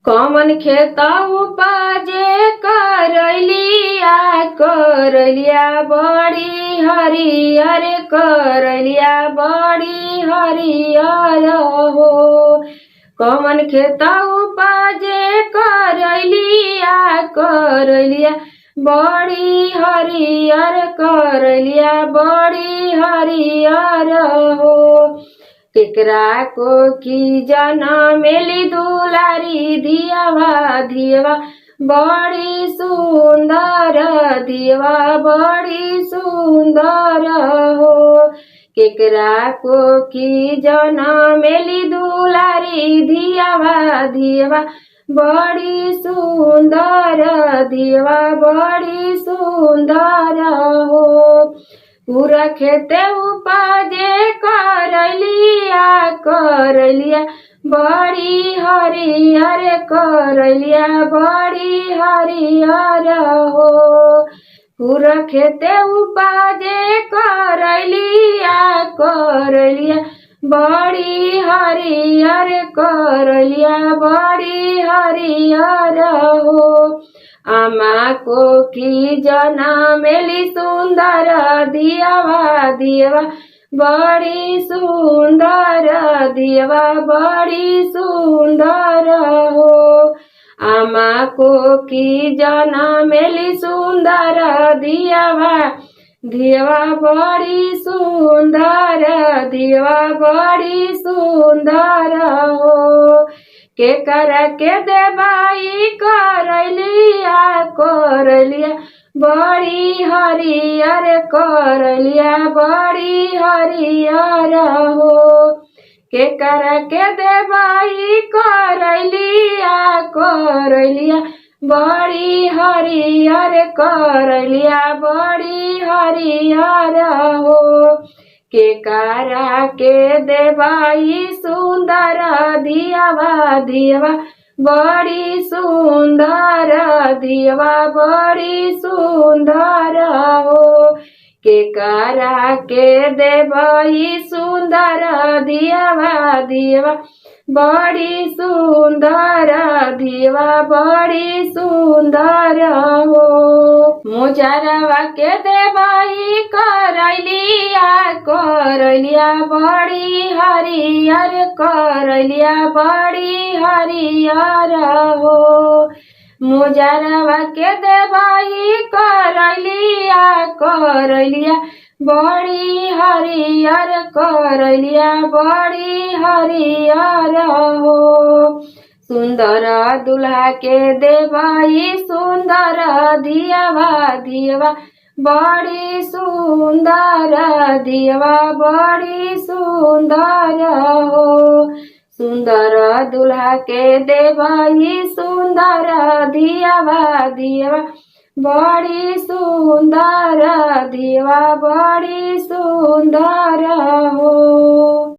कमन खेत उपजे करलिया बड़ी हरियर करलिया बड़ी हरियर हो। कमन खेत उपजे करलिया बड़ी हरियर करलिया बड़ी हरियर हो। केकरा को की जनमेली दुलारी धियवा बड़ी सुंदर धियवा बड़ी सुंदर हो। केकरा को की जनमेली दुलारी धियवा बड़ी सुंदर धियवा बड़ी सुंदर हो। पूरा खेते उपजे करलिया बड़ी हरियर करलिया बड़ी हरियर हो। पूरा खेते उपजे करलिया बड़ी हरियर करलिया बड़ी हरियर हो। आमा को की जनमेली सुंदर धियवा बड़ी सुंदर धियवा बड़ी सुंदर हो। आमा को की जनमेली सुंदर धियवा बड़ी सुंदर धियवा बड़ी सुंदर हो। केकरा के देबाई करलिया बड़ी हरियर करलिया बड़ी हरियर हो। केकरा के देबाई करलिया बड़ी हरियर करलिया बड़ी हरियर हो। केकरा के देबाई सुंदर धियवा बड़ी सुंदर धियवा बड़ी सुंदर हो। केकरा के देबाई सुंदर धियवा बड़ी सुंदर धियवा बड़ी सुंदर हो। मुजरवा के देबाई करलिया बड़ी हरियर करलिया बड़ी हरियर हो। मुजरवा के देबाई करलिया बड़ी हरियर करलिया बड़ी हरियर हो। सुंदर दुल्हा के देबाई सुंदर धियवा बड़ी सुंदर धियवा बड़ी सुंदर हो। सुंदर दुल्हा के देबाई सुंदर धियवा बड़ी सुंदर धियवा बड़ी सुंदर हो।